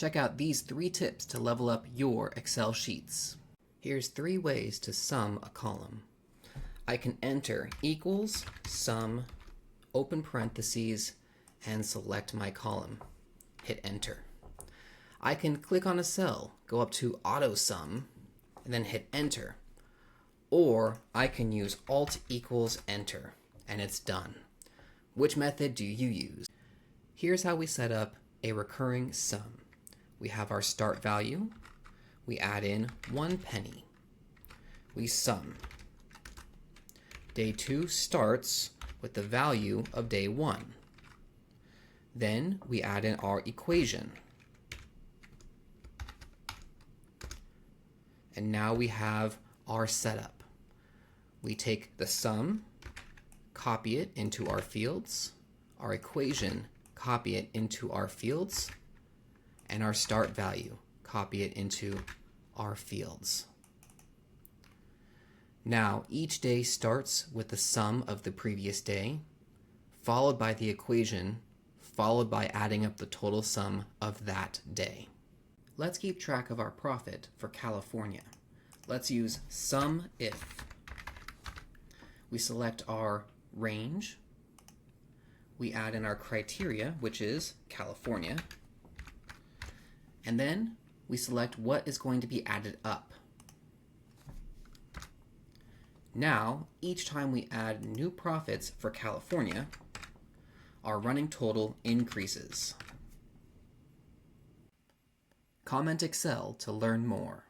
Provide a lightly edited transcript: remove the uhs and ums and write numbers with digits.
Check out these 3 tips to level up your Excel sheets. Here's 3 ways to sum a column. I can enter equals, sum, open parentheses, and select my column. Hit enter. I can click on a cell, go up to auto sum, and then hit enter. Or I can use alt equals enter, and it's done. Which method do you use? Here's how we set up a recurring sum. We have our start value. We add in 1 penny. We sum. Day 2 starts with the value of day 1. Then we add in our equation. And now we have our setup. We take the sum, copy it into our fields, our equation, copy it into our fields, and our start value, copy it into our fields. Now, each day starts with the sum of the previous day, followed by the equation, followed by adding up the total sum of that day. Let's keep track of our profit for California. Let's use SUMIF. We select our range. We add in our criteria, which is California. And then we select what is going to be added up. Now, each time we add new profits for California, our running total increases. Comment Excel to learn more.